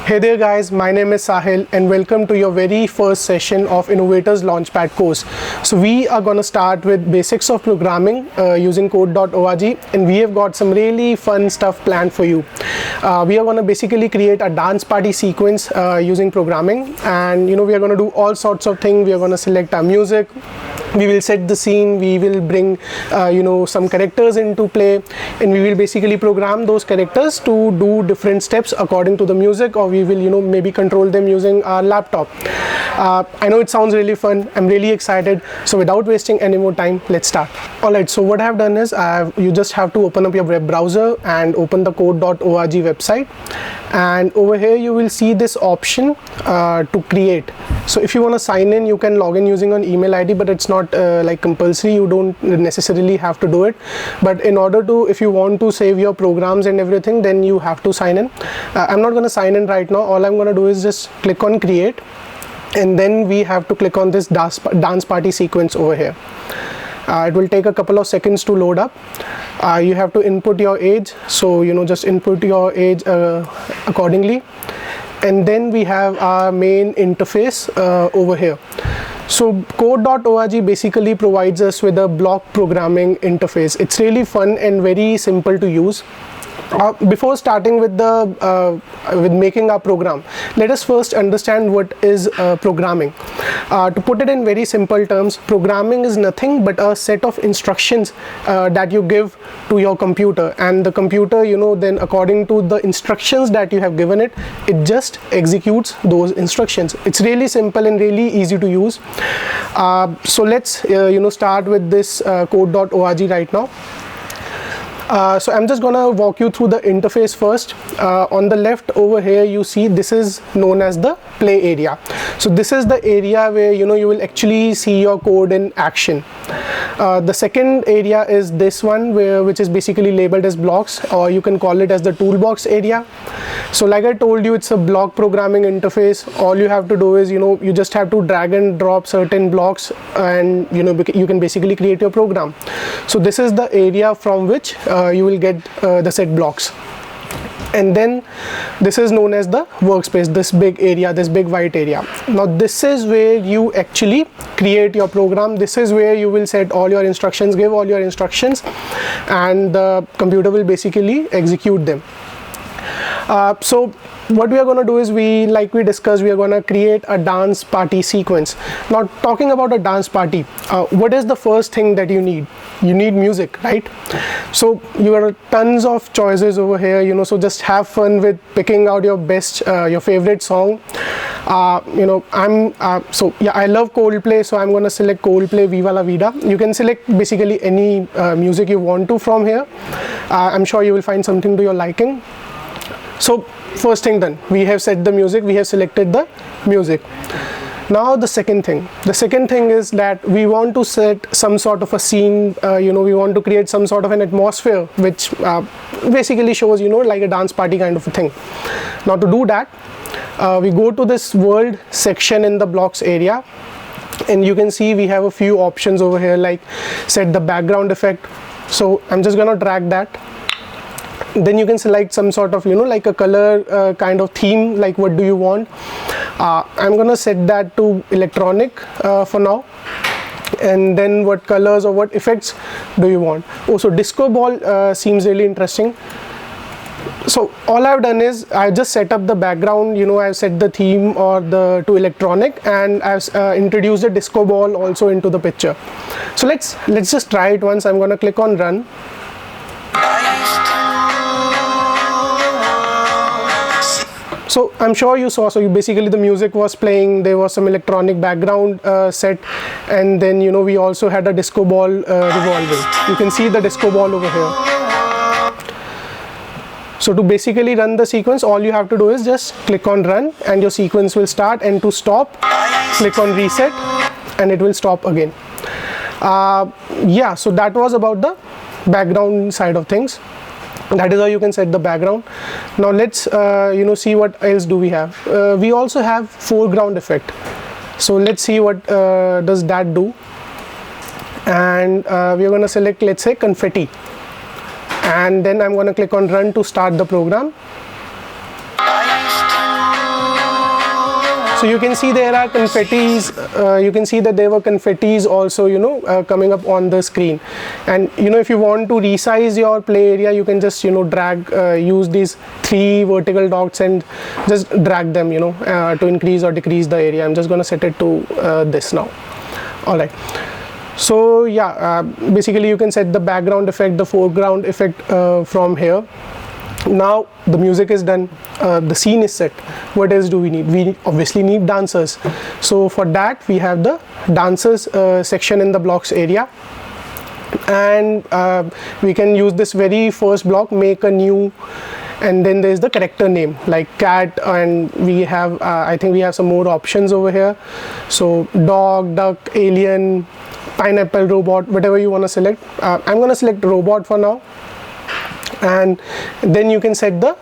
Hey there guys, my name is Sahil and welcome to your very first session of Innovators Launchpad course. So we are going to start with basics of programming using code.org, and we have got some really fun stuff planned for you. We are going to basically create a dance party sequence using programming, and we are going to do all sorts of things. We are going to select our music. We will set the scene, we will bring some characters into play, and we will basically program those characters to do different steps according to the music, or we will maybe control them using our laptop. I know it sounds really fun. I'm really excited. So without wasting any more time, let's start. Alright, so what I have done is you just have to open up your web browser and open the code.org website, and over here you will see this option to create. So if you want to sign in, you can log in using an email ID, but it's not like compulsory. You don't necessarily have to do it, but in order to, if you want to save your programs and everything, then you have to sign in. I'm not going to sign in right now. All I'm going to do is just click on create, and then we have to click on this dance party sequence over here. It will take a couple of seconds to load up. You have to input your age, so just input your age accordingly, and then we have our main interface over here. So code.org basically provides us with a block programming interface. It's really fun and very simple to use. Before starting with making our program, let us first understand what is programming. To put it in very simple terms, programming is nothing but a set of instructions that you give to your computer, and the computer then according to the instructions that you have given it, it just executes those instructions. It's really simple and really easy to use. So let's start with this code.org right now. So I'm just gonna walk you through the interface first. On the left over here, you see this is known as the play area. So this is the area where you will actually see your code in action. The second area is this one, which is basically labeled as blocks, or you can call it as the toolbox area. So like I told you, it's a block programming interface. All you have to do is you just have to drag and drop certain blocks, and you can basically create your program. So this is the area from which you will get the set blocks, and then this is known as the workspace, this big area, this big white area. Now this is where you actually create your program. This is where you will set all your instructions, give all your instructions, and the computer will basically execute them. So what we are going to do is, like we discussed, we are going to create a dance party sequence. Now talking about a dance party, what is the first thing that you need? You need music, right? So you have tons of choices over here, so just have fun with picking out your best, your favorite song. I love Coldplay, so I'm going to select Coldplay Viva La Vida. You can select basically any music you want to from here. I'm sure you will find something to your liking. So first thing done, we have set the music, we have selected the music. Now the second thing is that we want to set some sort of a scene. We want to create some sort of an atmosphere which basically shows like a dance party kind of a thing. Now to do that, we go to this world section in the blocks area, and you can see we have a few options over here, like set the background effect. So I'm just gonna drag that. Then you can select some sort of like a color kind of theme, like what do you want. I'm gonna set that to electronic for now, and then what colors or what effects do you want. Also disco ball seems really interesting. So all I've done is I just set up the background, I've set the theme or to electronic, and I've introduced the disco ball also into the picture. So let's just try it once. I'm gonna click on run. So I'm sure you saw, so basically the music was playing, there was some electronic background set, and then we also had a disco ball revolving. You can see the disco ball over here. So to basically run the sequence, all you have to do is just click on run, and your sequence will start, and to stop, click on reset, and it will stop again. So that was about the background side of things. That is how you can set the background. Now let's see what else do we have. We also have foreground effect. So let's see what does that do. And we are going to select, let's say, confetti, and then I'm going to click on run to start the program. So you can see there are confettis, you can see that there were confettis also, coming up on the screen. And if you want to resize your play area, you can just drag, use these 3 vertical dots and just drag them to increase or decrease the area. I'm just going to set it to this now. All right. So yeah, basically you can set the background effect, the foreground effect from here. Now the music is done, the scene is set. What else do we need? We obviously need dancers. So for that we have the dancers section in the blocks area, and we can use this very first block, make a new, and then there's the character name like cat, and we have I think we have some more options over here. So dog, duck, alien, pineapple, robot, whatever you want to select. I'm going to select robot for now. And then you can set the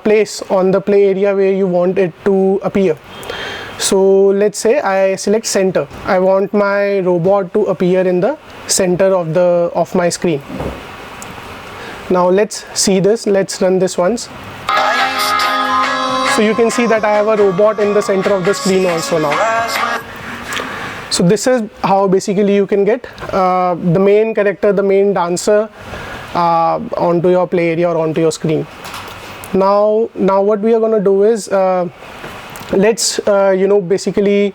place on the play area where you want it to appear. So let's say I select center. I want my robot to appear in the center of my screen. Now let's see this. Let's run this once. So you can see that I have a robot in the center of the screen also now. So this is how basically you can get the main character, the main dancer onto your play area or onto your screen. Now what we are going to do is let's basically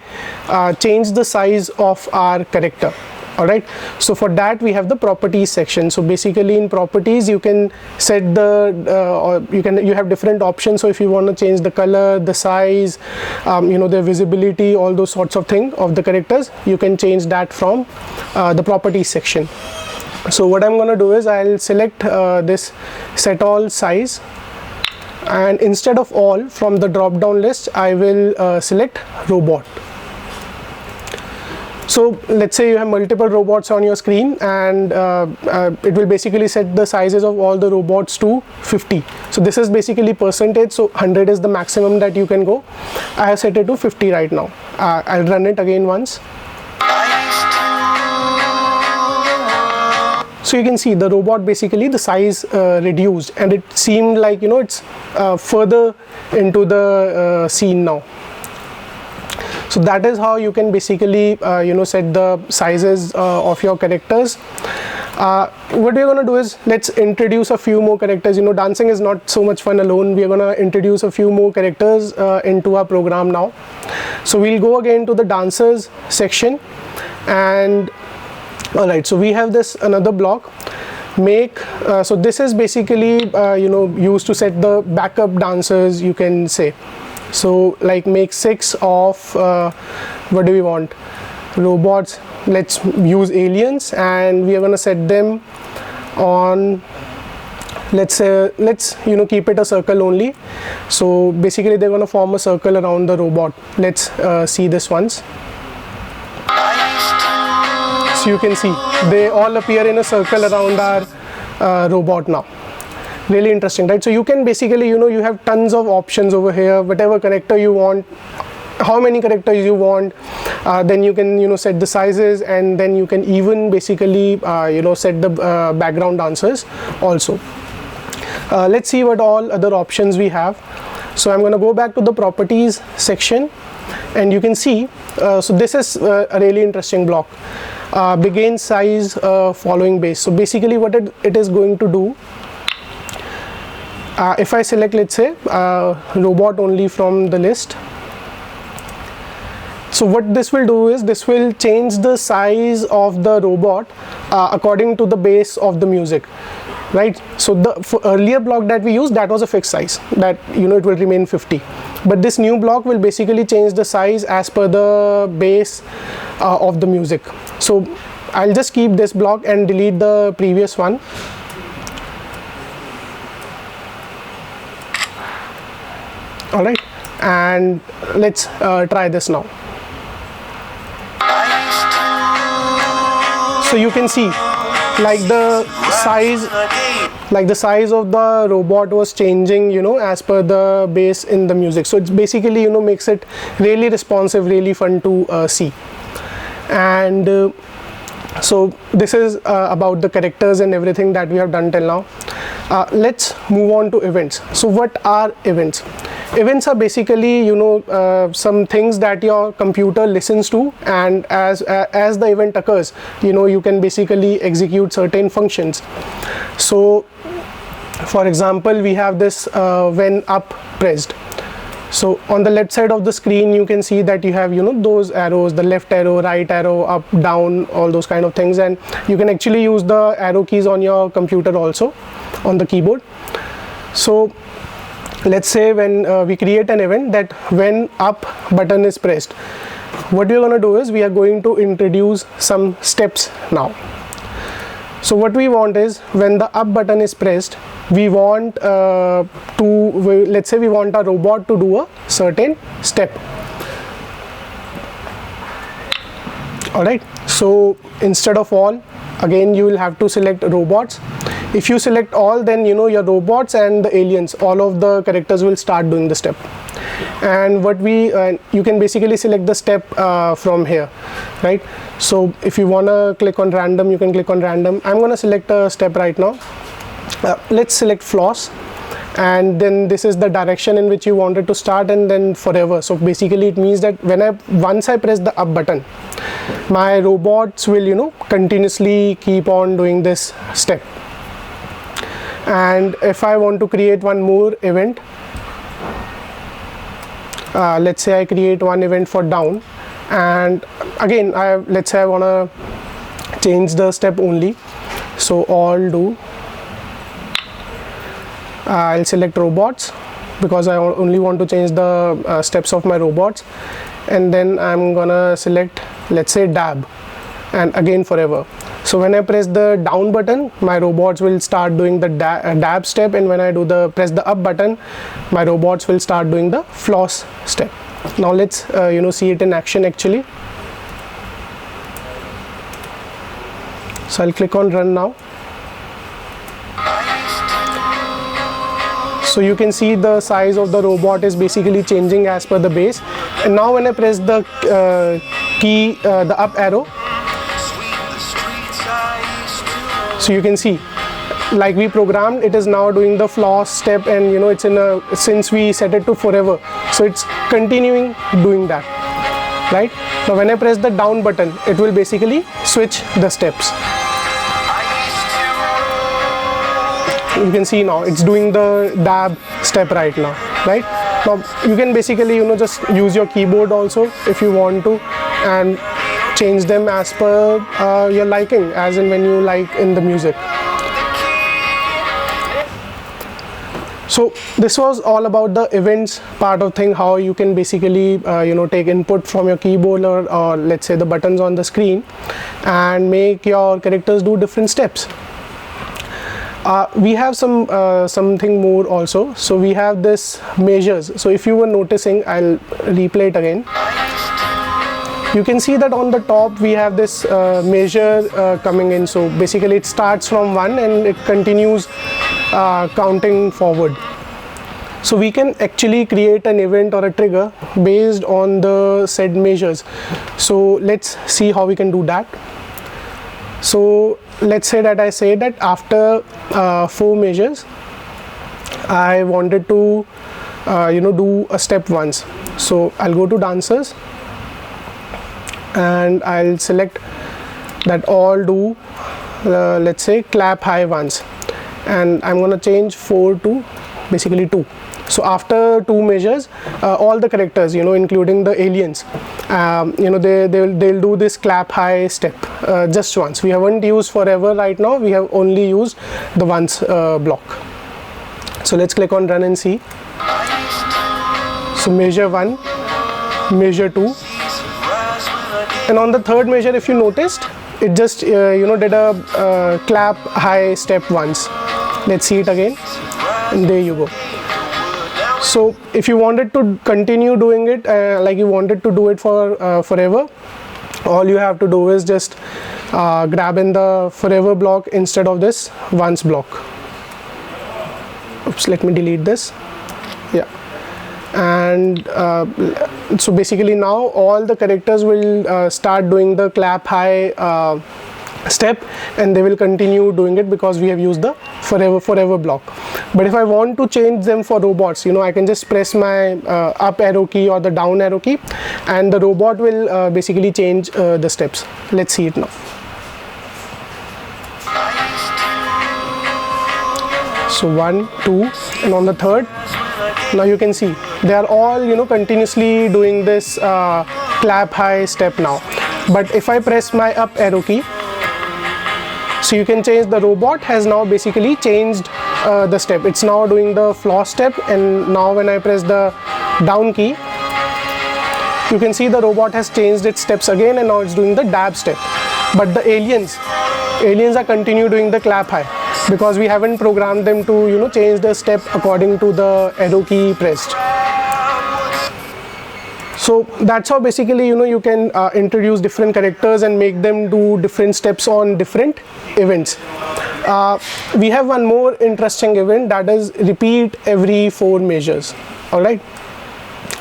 change the size of our character. All right, so for that we have the properties section. So basically in properties you can set the you have different options. So if you want to change the color, the size, the visibility, all those sorts of things of the characters, you can change that from the properties section. So what I'm going to do is I'll select this set all size, and instead of all from the drop down list I will select robot. So let's say you have multiple robots on your screen, and it will basically set the sizes of all the robots to 50. So this is basically percentage, so 100 is the maximum that you can go. I have set it to 50 right now. I'll run it again once. So you can see the robot, basically the size reduced, and it seemed like it's further into the scene now. So that is how you can basically set the sizes of your characters. What we're going to do is let's introduce a few more characters. Dancing is not so much fun alone. We're going to introduce a few more characters into our program now. So we'll go again to the dancers section, and all right, so we have this another block, make. So this is basically used to set the backup dancers, you can say. So like make 6 of what do we want, robots. Let's use aliens, and we are going to set them on, let's keep it a circle only. So basically they're going to form a circle around the robot. Let's see this once. So you can see they all appear in a circle around our robot now. Really interesting, right? So you can basically you have tons of options over here, whatever character you want, how many characters you want, then you can set the sizes, and then you can even basically set the background dancers also. Let's see what all other options we have. So I'm going to go back to the properties section, and you can see so this is a really interesting block, begin size following base. So basically what it is going to do, if I select, let's say robot only from the list, so what this will do is this will change the size of the robot according to the base of the music, right? So the earlier block that we used, that was a fixed size, that it will remain 50, but this new block will basically change the size as per the base of the music. So I'll just keep this block and delete the previous one. All right, and let's try this now. So you can see like the size of the robot was changing as per the bass in the music. So it's basically makes it really responsive, really fun to see. And so this is about the characters and everything that we have done till now. Let's move on to events. So what are events? Events are basically, some things that your computer listens to, and as the event occurs, you can basically execute certain functions. So for example, we have this when up pressed. So on the left side of the screen, you can see that you have those arrows, the left arrow, right arrow, up, down, all those kind of things, and you can actually use the arrow keys on your computer also on the keyboard. So let's say when we create an event that when up button is pressed, what we're going to do is we are going to introduce some steps now. So what we want is when the up button is pressed, we want let's say we want a robot to do a certain step. Alright, so instead of all, again you will have to select robots. If you select all, then your robots and the aliens, all of the characters will start doing the step. And what you can basically select the step from here, right? So if you want to click on random, you can click on random. I'm going to select a step right now. Let's select floss, and then this is the direction in which you wanted to start, and then forever. So basically it means that once I press the up button, my robots will continuously keep on doing this step. And if I want to create one more event, let's say I create one event for down, and again let's say I want to change the step only. So all do, I'll select robots because I only want to change the steps of my robots, and then I'm gonna select, let's say, dab, and again forever. So when I press the down button, my robots will start doing the dab step, and when I press the up button, my robots will start doing the floss step. Now let's see it in action actually. So I'll click on run now. So you can see the size of the robot is basically changing as per the base. And now when I press the key, the up arrow, so you can see, like we programmed, it is now doing the floss step, and it's since we set it to forever, so it's continuing doing that, right? Now when I press the down button, it will basically switch the steps. You can see now it's doing the dab step right now, right? Now you can basically just use your keyboard also if you want to, and change them as per your liking, as in when you like in the music. So this was all about the events part of thing, how you can basically take input from your keyboard or let's say the buttons on the screen, and make your characters do different steps. We have something more also. So we have this measures. So if you were noticing, I'll replay it again. You can see that on the top we have this measure coming in. So basically it starts from 1 and it continues counting forward. So we can actually create an event or a trigger based on the said measures. So let's see how we can do that. So let's say that I say that after 4 measures, I wanted to do a step once. So I'll go to dancers, and I'll select that all do let's say clap high once, and I'm gonna change 4 to basically 2. So after 2 measures, all the characters, including the aliens, they'll do this clap high step just once. We haven't used forever right now, we have only used the once block. So let's click on run and see. So measure 1, measure 2, and on the 3rd measure, if you noticed, it just did a clap high step once. Let's see it again, and there you go. So if you wanted to continue doing it, like you wanted to do it for forever, all you have to do is just grab in the forever block instead of this once block. Oops, let me delete this. Yeah. And so basically now all the characters will start doing the clap high step, and they will continue doing it because we have used the forever block. But if I want to change them for robots, I can just press my up arrow key or the down arrow key, and the robot will basically change the steps. Let's see it now. So 1, 2, and on the third, now you can see they are all continuously doing this clap high step now. But if I press my up arrow key, so you can change, the robot has now basically changed the step. It's now doing the floss step, and now when I press the down key, you can see the robot has changed its steps again, and now it's doing the dab step. But the aliens are continue doing the clap high, because we haven't programmed them to change the step according to the arrow key pressed. So that's how basically you can introduce different characters and make them do different steps on different events. We have one more interesting event, that is repeat every 4 measures. Alright,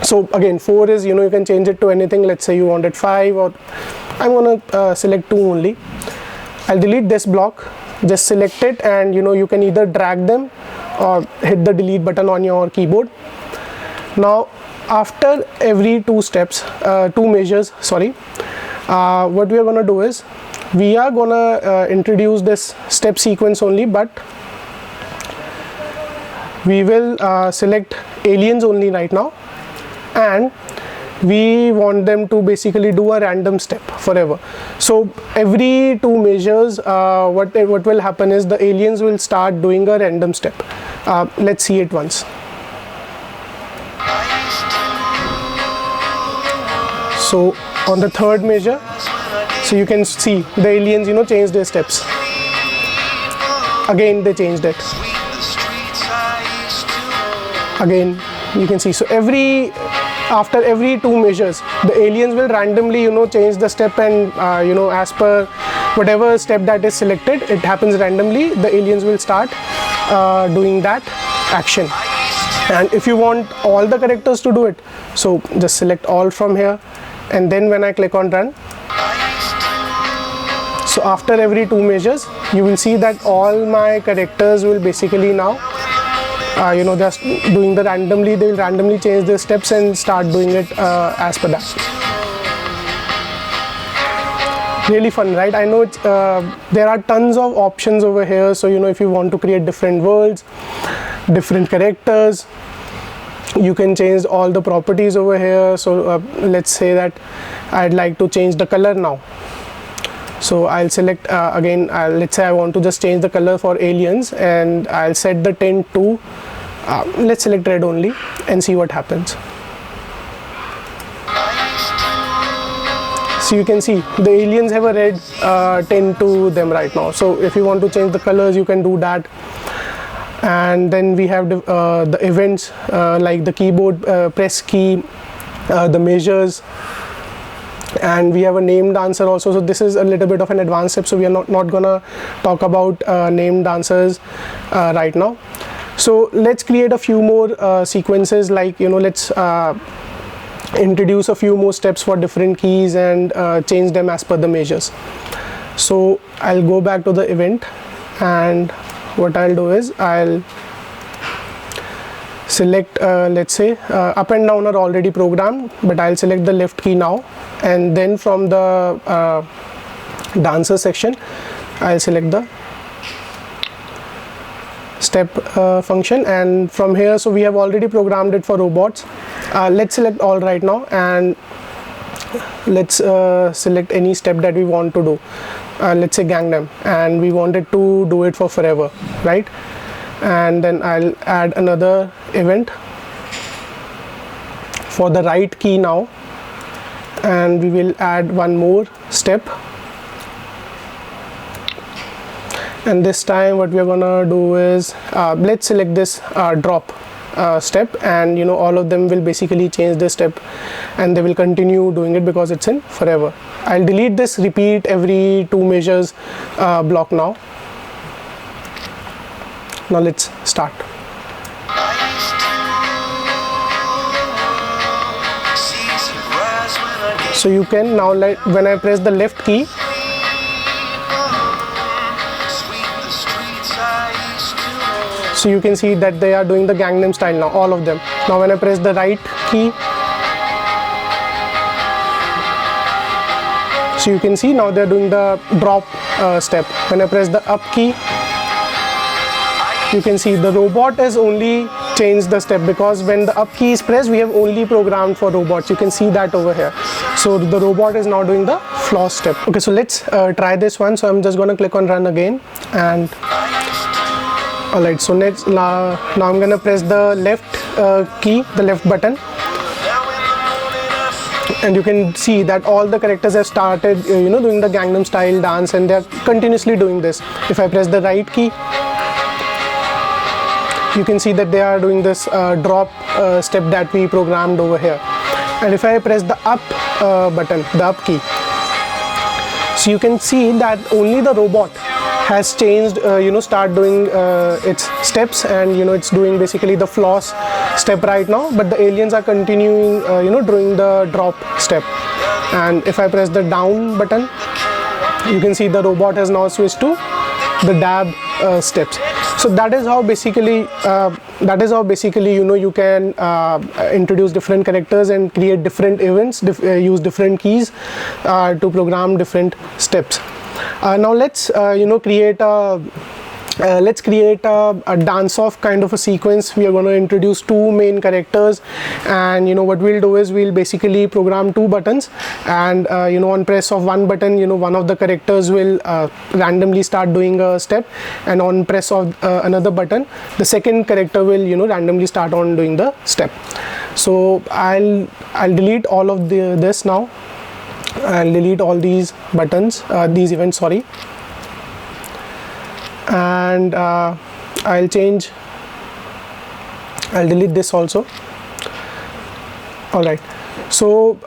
so again 4 is you can change it to anything. Let's say you wanted 5, or I'm gonna select 2 only. I'll delete this block, just select it, and you can either drag them or hit the delete button on your keyboard. Now after every 2 measures, what we are going to do is we are going to introduce this step sequence only, but we will select aliens only right now, and we want them to basically do a random step forever. So every 2 measures, what will happen is the aliens will start doing a random step. Let's see it once. So on the third measure, so you can see the aliens change their steps. Again they changed it. Again you can see. So after every 2 measures, the aliens will randomly change the step, and as per whatever step that is selected, it happens randomly. The aliens will start doing that action. And if you want all the characters to do it, so just select all from here, and then when I click on run, so after every 2 measures, you will see that all my characters will basically now just doing the randomly, they will randomly change their steps and start doing it as per that. Really fun, right? I know there are tons of options over here. So if you want to create different worlds, different characters, you can change all the properties over here. So let's say that I'd like to change the color now. So I'll select again, let's say I want to just change the color for aliens, and I'll set the tint to let's select red only and see what happens. So you can see the aliens have a red tint to them right now. So if you want to change the colors, you can do that. And then we have the events like the keyboard press key, the measures, and we have a named answer also. So this is a little bit of an advanced step, so we are not gonna talk about named answers right now. So let's create a few more sequences, like let's introduce a few more steps for different keys and change them as per the measures. So I'll go back to the event, and what I'll do is I'll select let's say up and down are already programmed, but I'll select the left key now, and then from the dancer section I'll select the step function, and from here, so we have already programmed it for robots. Let's select all right now, and let's select any step that we want to do. Let's say Gangnam, and we wanted to do it for forever, right? And then I'll add another event for the right key now, and we will add one more step. And this time what we are gonna do is let's select this drop step, and all of them will basically change this step, and they will continue doing it because it's in forever. I'll delete this repeat every 2 measures block now. Now let's start. So you can now, when I press the left key, So you can see that they are doing the Gangnam Style now, all of them. Now when I press the right key, so you can see now they're doing the drop step. When I press the up key, you can see the robot has only changed the step, because when the up key is pressed, we have only programmed for robots. You can see that over here. So the robot is now doing the floss step. Okay, so let's try this one. So I'm just going to click on run again, and alright, so next now I'm going to press the left key, the left button, and you can see that all the characters have started doing the Gangnam Style dance, and they're continuously doing this. If I press the right key, you can see that they are doing this drop step that we programmed over here. And if I press the up button, the up key, so you can see that only the robot has changed, start doing its steps, and it's doing basically the floss step right now, but the aliens are continuing doing the drop step. And if I press the down button, you can see the robot has now switched to the dab steps. So that is how basically you can introduce different characters and create different events, use different keys to program different steps. Now let's create a dance-off kind of a sequence. We are going to introduce two main characters, and what we'll do is we'll basically program two buttons, and on press of one button, one of the characters will randomly start doing a step, and on press of another button, the second character will randomly start on doing the step. So I'll delete all of this now. I'll delete all these buttons, these events, sorry. And I'll delete this also. Alright, so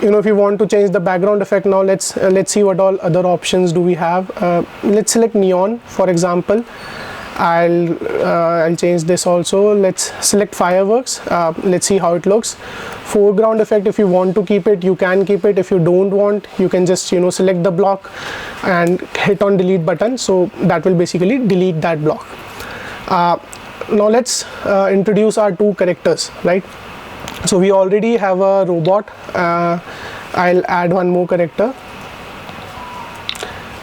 if you want to change the background effect, now let's see what all other options do we have. Let's select neon, for example. I'll change this also. Let's select fireworks. Let's see how it looks. Foreground effect, if you want to keep it, you can keep it. If you don't want, you can just select the block and hit on delete button, so that will basically delete that block. Now let's introduce our two characters, right? So we already have a robot. I'll add one more character.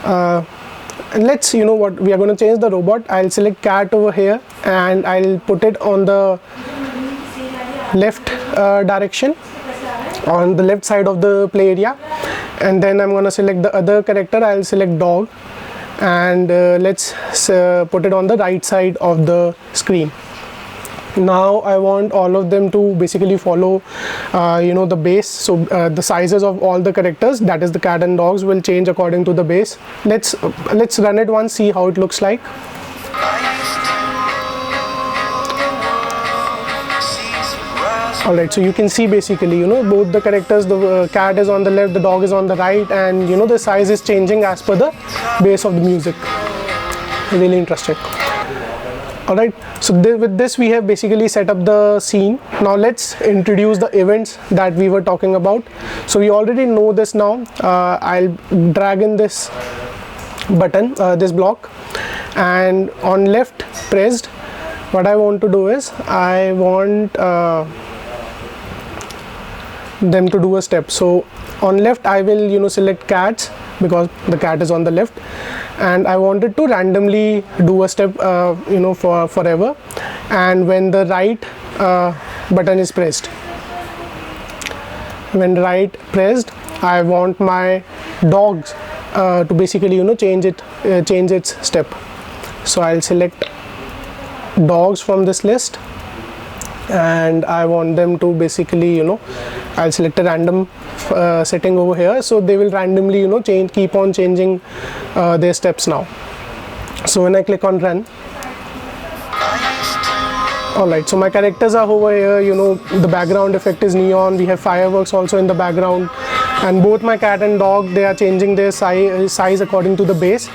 And let's what we are going to change the robot. I'll select cat over here, and I'll put it on the left direction, on the left side of the play area, and then I'm going to select the other character. I'll select dog, and let's put it on the right side of the screen. Now I want all of them to basically follow the base, so the sizes of all the characters, that is the cat and dogs, will change according to the base. Let's run it once, see how it looks like. Alright, so you can see basically both the characters, the cat is on the left, the dog is on the right, and the size is changing as per the base of the music. Really interesting. Alright, so with this we have basically set up the scene. Now let's introduce the events that we were talking about. So we already know this now. I'll drag in this button, this block, and on left pressed, what I want to do is I want them to do a step. So on left I will select cats, because the cat is on the left, and I wanted to randomly do a step for forever, and when the right button is pressed, I want my dogs to basically change its step. So I'll select dogs from this list, and I want them to basically I'll select a random setting over here, so they will randomly keep on changing their steps now. So when I click on run, alright, so my characters are over here. The background effect is neon, we have fireworks also in the background, and both my cat and dog, they are changing their size according to the base.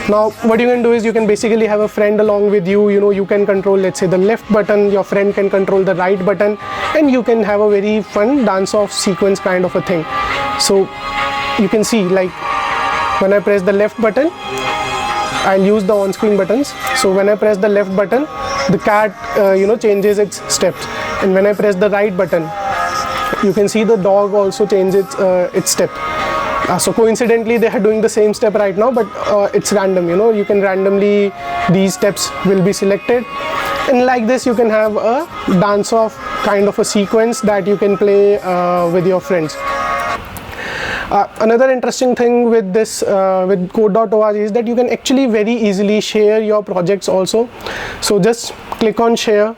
Now what you can do is you can basically have a friend along with you. You can control, let's say, the left button, your friend can control the right button, and you can have a very fun dance-off sequence kind of a thing. So you can see, like, when I press the left button, I'll use the on-screen buttons. So when I press the left button, the cat changes its steps, and when I press the right button, you can see the dog also changes its step. So coincidentally they are doing the same step right now, but it's random. You can randomly, these steps will be selected, and like this you can have a dance off kind of a sequence that you can play with your friends. Another interesting thing with this with code.org is that you can actually very easily share your projects also. So just click on share,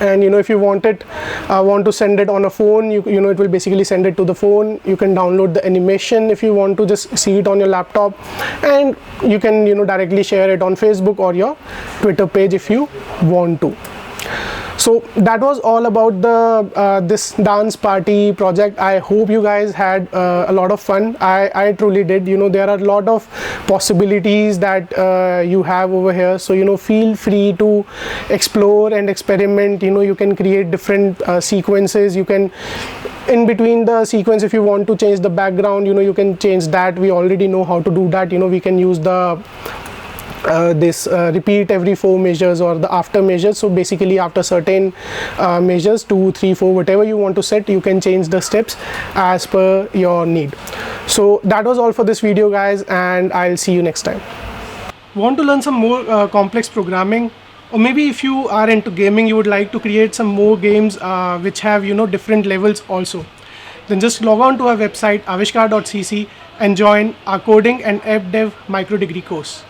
and if you want to send it on a phone, it will basically send it to the phone. You can download the animation if you want to just see it on your laptop, and you can directly share it on Facebook or your Twitter page if you want to. So that was all about the this dance party project. I hope you guys had a lot of fun. I truly did. There are a lot of possibilities that you have over here, so feel free to explore and experiment. You can create different sequences. You can, in between the sequence, if you want to change the background, you can change that. We already know how to do that. We can use the this repeat every 4 measures or the after measures. So basically after certain measures, 2, 3, 4, whatever you want to set, you can change the steps as per your need. So that was all for this video, guys, and I'll see you next time. Want to learn some more complex programming? Or maybe if you are into gaming, you would like to create some more games which have different levels also, then just log on to our website avishkaar.cc and join our coding and app dev micro degree course.